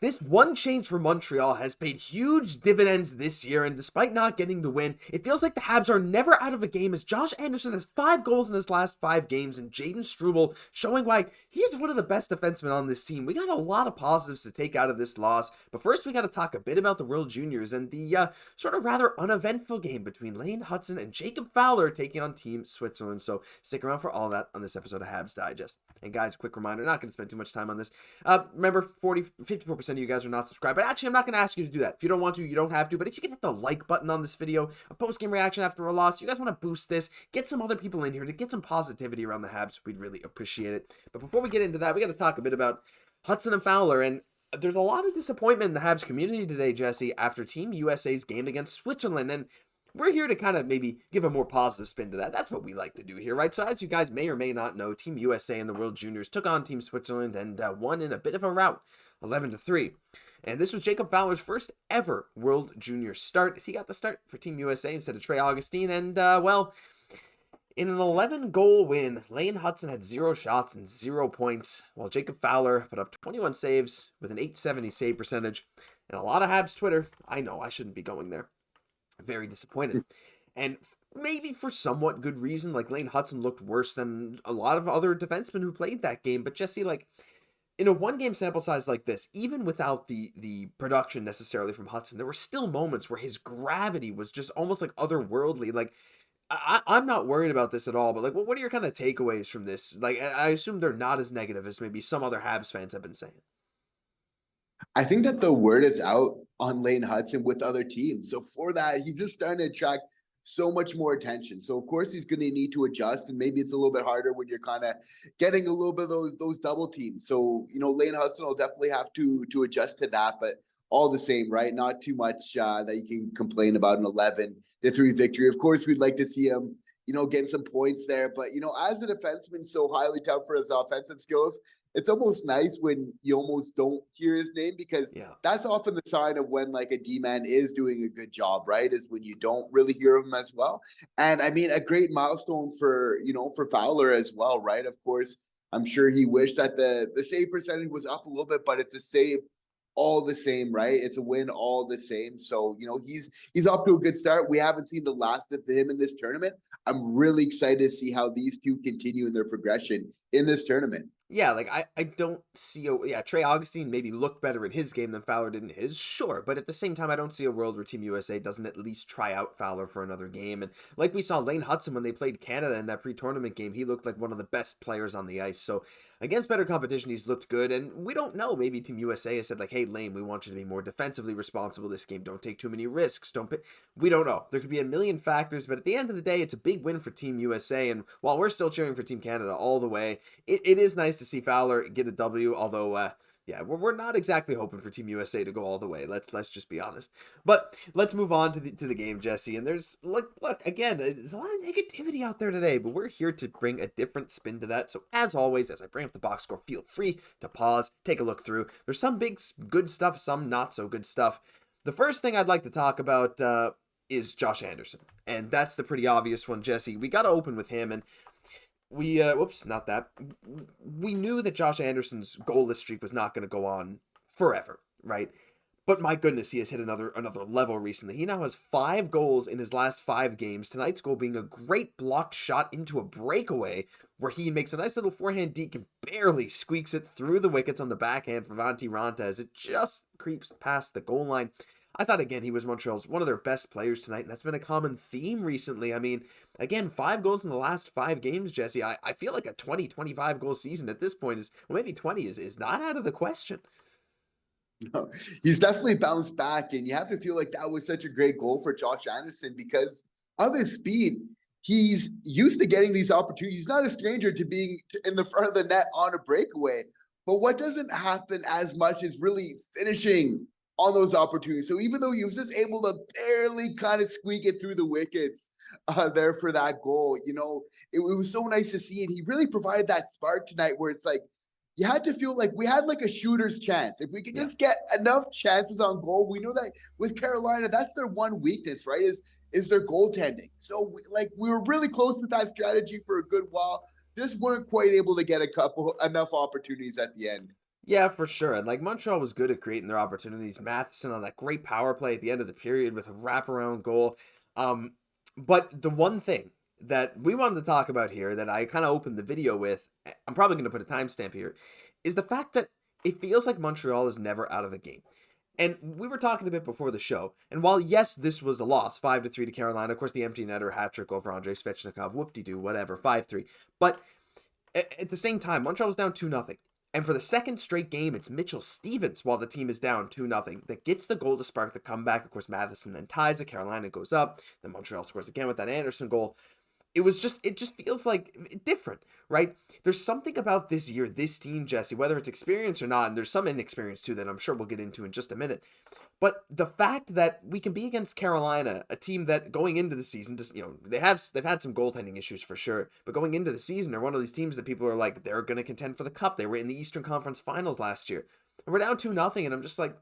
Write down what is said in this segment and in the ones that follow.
This one change for Montreal has paid huge dividends this year, and despite not getting the win, it feels like the Habs are never out of a game as Josh Anderson has 5 goals in his last 5 games, and Jaden Struble showing why he is one of the best defensemen on this team. We got a lot of positives to take out of this loss, but first we got to talk a bit about the World Juniors and the sort of rather uneventful game between Lane Hutson and Jacob Fowler taking on Team Switzerland. So stick around for all that on this episode of Habs Digest. And guys, quick reminder, not going to spend too much time on this. Remember, 54% of you guys are not subscribed, but actually I'm not going to ask you to do that. If you don't want to, you don't have to, but if you can hit the like button on this video, a post-game reaction after a loss, you guys want to boost this, get some other people in here to get some positivity around the Habs, we'd really appreciate it. But before we get into that, we got to talk a bit about Hutson and Fowler, and there's a lot of disappointment in the Habs community today, Jesse, after Team USA's game against Switzerland, and we're here to kind of maybe give a more positive spin to that. That's what we like to do here, right? So as you guys may or may not know, Team USA and the World Juniors took on Team Switzerland and won in a bit of a rout, 11-3. And this was Jacob Fowler's first ever World Junior start, as he got the start for Team USA instead of Trey Augustine. And, well, in an 11-goal win, Lane Hutson had 0 shots and 0 points, while Jacob Fowler put up 21 saves with an .870 save percentage. And a lot of Habs Twitter, I know, I shouldn't be going there, very disappointed. And maybe for somewhat good reason, like Lane Hutson looked worse than a lot of other defensemen who played that game. But Jesse, like, in a one-game sample size like this, even without the production necessarily from Hutson, there were still moments where his gravity was just almost like otherworldly. Like, I'm not worried about this at all, but like, what are your kind of takeaways from this? Like, I assume they're not as negative as maybe some other Habs fans have been saying. I think that the word is out on Lane Hutson with other teams. So for that, he's just starting to attract so much more attention. So of course he's going to need to adjust, and maybe it's a little bit harder when you're kind of getting a little bit of those double teams. So, Lane Hutson will definitely have to adjust to that, but all the same, right? Not too much that you can complain about an 11-3 victory. Of course, we'd like to see him, getting some points there, but as a defenseman so highly touted for his offensive skills, it's almost nice when you almost don't hear his name, because that's often the sign of when like a D-man is doing a good job, right? Is when you don't really hear him as well. And I mean, a great milestone for Fowler as well, right? Of course, I'm sure he wished that the save percentage was up a little bit, but it's a save all the same, right? It's a win all the same. So, he's off to a good start. We haven't seen the last of him in this tournament. I'm really excited to see how these two continue in their progression in this tournament. Yeah, like, I don't see Trey Augustine maybe looked better in his game than Fowler did in his, sure, but at the same time, I don't see a world where Team USA doesn't at least try out Fowler for another game. And like we saw Lane Hutson when they played Canada in that pre-tournament game, he looked like one of the best players on the ice. So against better competition, he's looked good, and we don't know, maybe Team USA has said like, hey, Lane, we want you to be more defensively responsible this game, don't take too many risks, we don't know. There could be a million factors, but at the end of the day, it's a big win for Team USA, and while we're still cheering for Team Canada all the way, it is nice to see Fowler get a W, although, we're not exactly hoping for Team USA to go all the way. Let's just be honest. But let's move on to the game, Jesse. And there's, look, again, there's a lot of negativity out there today, but we're here to bring a different spin to that. So as always, as I bring up the box score, feel free to pause, take a look through. There's some big good stuff, some not so good stuff. The first thing I'd like to talk about is Josh Anderson. And that's the pretty obvious one, Jesse. We got to open with him, and we knew that Josh Anderson's goalless streak was not going to go on forever, right? But my goodness, he has hit another level recently. He now has 5 goals in his last 5 games. Tonight's goal being a great blocked shot into a breakaway where he makes a nice little forehand deke and barely squeaks it through the wickets on the backhand for Vanti Ranta as it just creeps past the goal line. I thought, again, he was Montreal's one of their best players tonight, and that's been a common theme recently. I mean, again, 5 goals in the last 5 games, Jesse. I feel like a 20, 25 goal season at this point is, well, maybe 20 is not out of the question. No, he's definitely bounced back, and you have to feel like that was such a great goal for Josh Anderson because of his speed. He's used to getting these opportunities. He's not a stranger to being in the front of the net on a breakaway, but what doesn't happen as much is really finishing on those opportunities. So even though he was just able to barely kind of squeak it through the wickets there for that goal, it was so nice to see. And he really provided that spark tonight where it's like, you had to feel like we had like a shooter's chance. If we could just get enough chances on goal, we know that with Carolina, that's their one weakness, right? Is their goaltending. So we were really close with that strategy for a good while. Just weren't quite able to get enough opportunities at the end. Yeah, for sure. And like Montreal was good at creating their opportunities. Matheson on that great power play at the end of the period with a wraparound goal. Um, but the one thing that we wanted to talk about here that I kind of opened the video with, I'm probably going to put a timestamp here, is the fact that it feels like Montreal is never out of a game. And we were talking a bit before the show, and while yes, this was a loss, 5-3 to Carolina. Of course, the empty netter hat trick over Andrei Svechnikov, whoop-de-doo, whatever, 5-3. But at the same time, Montreal was down 2-0. And for the second straight game, it's Mitchell Stevens, while the team is down 2-0, that gets the goal to spark the comeback. Of course, Matheson then ties it. Carolina goes up. Then Montreal scores again with that Anderson goal. It just feels like different, right? There's something about this year, this team, Jesse, whether it's experience or not, and there's some inexperience too that I'm sure we'll get into in just a minute. But the fact that we can be against Carolina, a team that going into the season, just they've had some goaltending issues for sure, but going into the season, they're one of these teams that people are like they're going to contend for the cup. They were in the Eastern Conference Finals last year, and we're down 2-0, and I'm just like,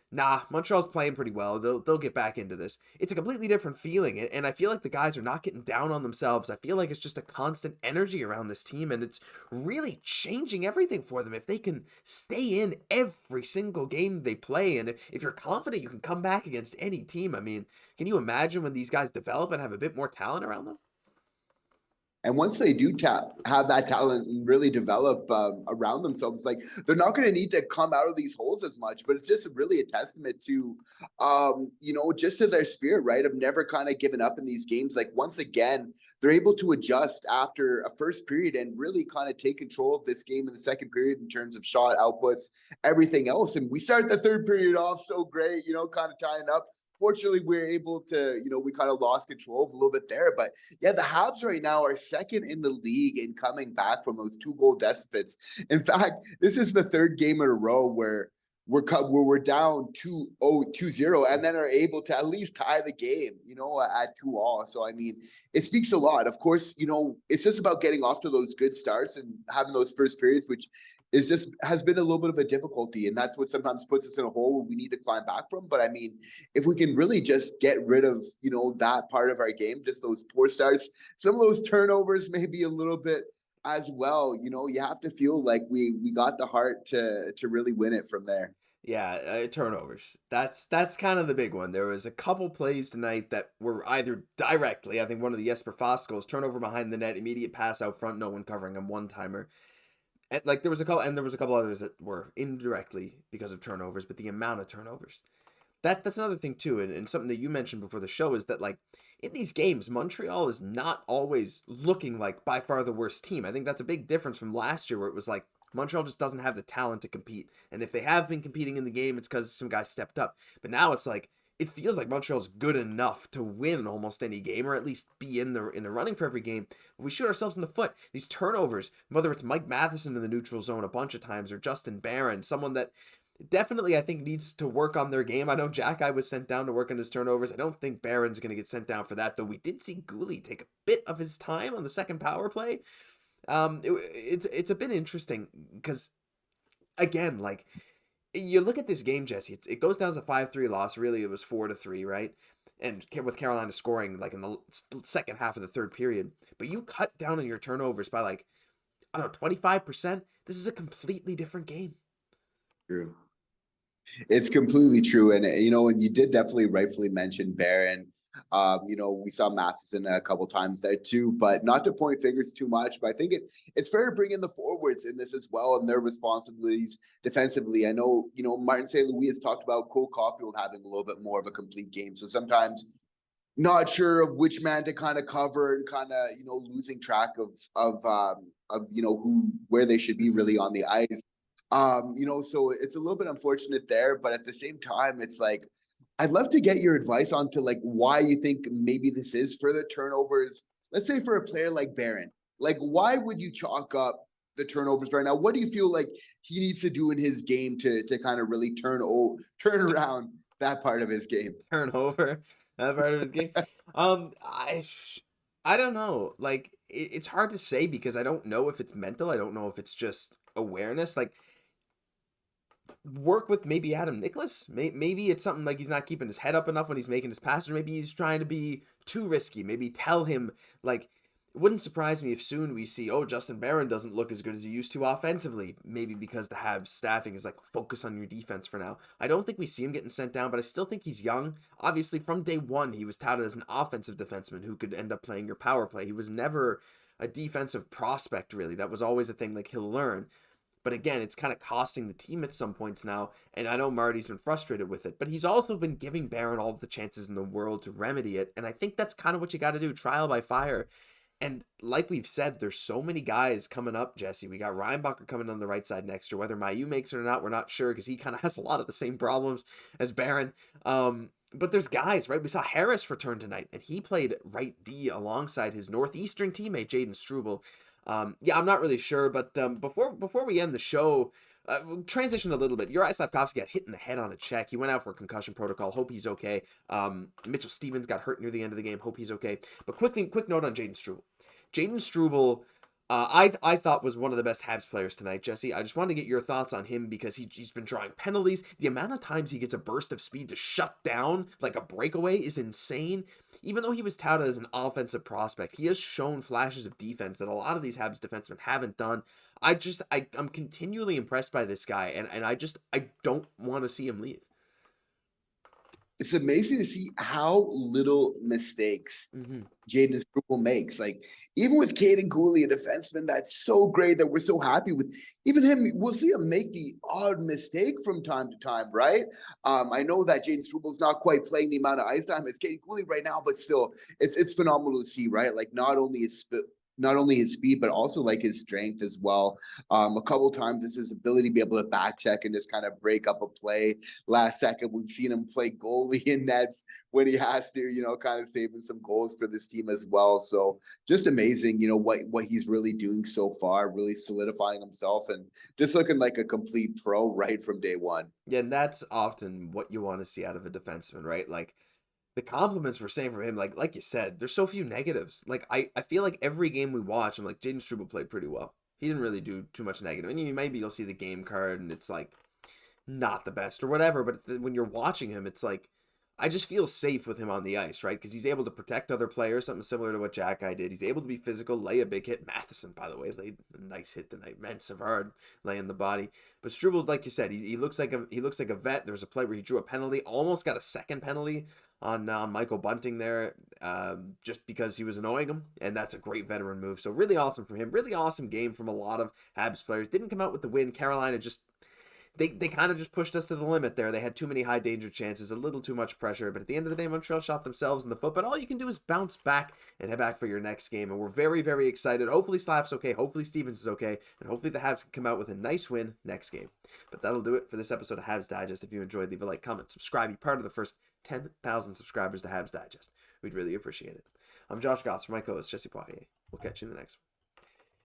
nah, Montreal's playing pretty well. They'll get back into this. It's a completely different feeling, and I feel like the guys are not getting down on themselves. I feel like it's just a constant energy around this team, and it's really changing everything for them if they can stay in every single game they play. And if you're confident you can come back against any team, I mean, can you imagine when these guys develop and have a bit more talent around them? And once they do have that talent and really develop around themselves, like they're not going to need to come out of these holes as much. But it's just really a testament to, just to their spirit, right? Of never kind of giving up in these games. Like once again, they're able to adjust after a first period and really kind of take control of this game in the second period in terms of shot outputs, everything else. And we start the third period off so great, kind of tying up. Fortunately, we're able to, we kind of lost control a little bit there. But yeah, the Habs right now are second in the league in coming back from those 2-goal deficits. In fact, this is the third game in a row where we're down 2-0 and then are able to at least tie the game, at 2-2. So, I mean, it speaks a lot. Of course, it's just about getting off to those good starts and having those first periods, which has been a little bit of a difficulty. And that's what sometimes puts us in a hole where we need to climb back from. But I mean, if we can really just get rid of, that part of our game, just those poor starts, some of those turnovers, maybe a little bit as well, you have to feel like we got the heart to really win it from there. Yeah, turnovers. That's kind of the big one. There was a couple plays tonight that were either directly, I think one of the Jesper Fast goals, turnover behind the net, immediate pass out front, no one covering him, one-timer. And like there was a couple others that were indirectly because of turnovers, but the amount of turnovers. That's another thing too, and something that you mentioned before the show is that like in these games, Montreal is not always looking like by far the worst team. I think that's a big difference from last year where it was like Montreal just doesn't have the talent to compete. And if they have been competing in the game, it's because some guys stepped up. But now it's like it feels like Montreal's good enough to win almost any game, or at least be in the running for every game. But we shoot ourselves in the foot. These turnovers, whether it's Mike Matheson in the neutral zone a bunch of times, or Justin Barron, someone that definitely I think needs to work on their game. I know Xhekaj was sent down to work on his turnovers. I don't think Barron's going to get sent down for that, though. We did see Guhle take a bit of his time on the second power play. It's a bit interesting because, again, like you look at this game, Jesse. It goes down as a 5-3 loss. Really, it was 4-3, right? And with Carolina scoring like in the second half of the third period, but you cut down on your turnovers by like I don't know 25%. This is a completely different game. True. It's completely true. And, and you did definitely rightfully mention Barron. We saw Matheson a couple times there too, but not to point fingers too much. But I think it's fair to bring in the forwards in this as well and their responsibilities defensively. I know, Martin St. Louis has talked about Cole Caufield having a little bit more of a complete game. So sometimes not sure of which man to kind of cover and kind of, losing track of where they should be really on the ice. So it's a little bit unfortunate there, but at the same time, it's like, I'd love to get your advice on to like why you think maybe this is for the turnovers. Let's say for a player like Barron, like why would you chalk up the turnovers right now? What do you feel like he needs to do in his game to kind of really turn around that part of his game? Turn over that part of his game. I don't know. Like it's hard to say because I don't know if it's mental. I don't know if it's just awareness. Like work with maybe Adam Nicholas. Maybe it's something like he's not keeping his head up enough when he's making his passes. Maybe he's trying to be too risky. Maybe tell him like It wouldn't surprise me if soon we see, oh, Justin Barron doesn't look as good as he used to offensively. Maybe because the Habs staffing is like, focus on your defense for now. I don't think we see him getting sent down, but I still think he's young. Obviously, from day one, he was touted as an offensive defenseman who could end up playing your power play. He was never a defensive prospect, really. That was always a thing like he'll learn. But again, it's kind of costing the team at some points now, and I know Marty's been frustrated with it, but he's also been giving Barron all the chances in the world to remedy it, and I think that's kind of what you got to do, trial by fire. And like we've said, there's so many guys coming up, Jesse. We got Reinbacher coming on the right side next year. Whether Mailloux makes it or not, we're not sure because he kind of has a lot of the same problems as Barron. But there's guys, right? We saw Harris return tonight, and he played right D alongside his Northeastern teammate, Jayden Struble. Yeah, I'm not really sure, but before we end the show, we'll transition a little bit. Juraj Slafkovsky got hit in the head on a check. He went out for a concussion protocol. Hope he's okay. Mitchell Stevens got hurt near the end of the game. Hope he's okay. But quick note on Jayden Struble. Jayden Struble, I thought was one of the best Habs players tonight, Jesse. I just wanted to get your thoughts on him because he's been drawing penalties. The amount of times he gets a burst of speed to shut down like a breakaway is insane. Even though he was touted as an offensive prospect, he has shown flashes of defense that a lot of these Habs defensemen haven't done. I'm continually impressed by this guy, and I don't want to see him leave. It's amazing to see how little mistakes Jayden Struble makes. Like, even with Cayden, Guhle, a defenseman, that's so great that we're so happy with. Even him, we'll see him make the odd mistake from time to time, right? I know that Jayden Struble's not quite playing the amount of ice time as Cayden Guhle right now, but still, it's phenomenal to see, right? Like, not only his speed, but also like his strength as well. A couple times, this is ability to be able to back check and just kind of break up a play last second. We've seen him play goalie in nets when he has to, kind of saving some goals for this team as well. So just amazing, what he's really doing so far, really solidifying himself and just looking like a complete pro right from day one. Yeah, and that's often what you want to see out of a defenseman, right? Like, the compliments we're saying from him, like you said, there's so few negatives. Like, I feel like every game we watch, I'm like, Jayden Struble played pretty well. He didn't really do too much negative. And maybe you'll see the game card and it's like not the best or whatever. But when you're watching him, it's like, I just feel safe with him on the ice, right? Because he's able to protect other players, something similar to what Xhekaj did. He's able to be physical, lay a big hit. Matheson, by the way, laid a nice hit tonight. Man, Savard laying the body. But Struble, like you said, he looks like a vet. There was a play where he drew a penalty, almost got a second penalty on Michael Bunting there, just because he was annoying him, and that's a great veteran move. So really awesome from him. Really awesome game from a lot of Habs players. Didn't come out with the win. Carolina just they kind of just pushed us to the limit there. They had too many high danger chances, a little too much pressure, but at the end of the day, Montreal shot themselves in the foot. But all you can do is bounce back and head back for your next game, and we're very, very excited. Hopefully Slav's okay, hopefully Stevens is okay, and hopefully the Habs can come out with a nice win next game. But that'll do it for this episode of Habs Digest. If you enjoyed, leave a like, comment, subscribe. Be part of the first 10,000 subscribers to Habs Digest. We'd really appreciate it. I'm Josh Gosse for my co-host Jesse Poirier. We'll catch you in the next one.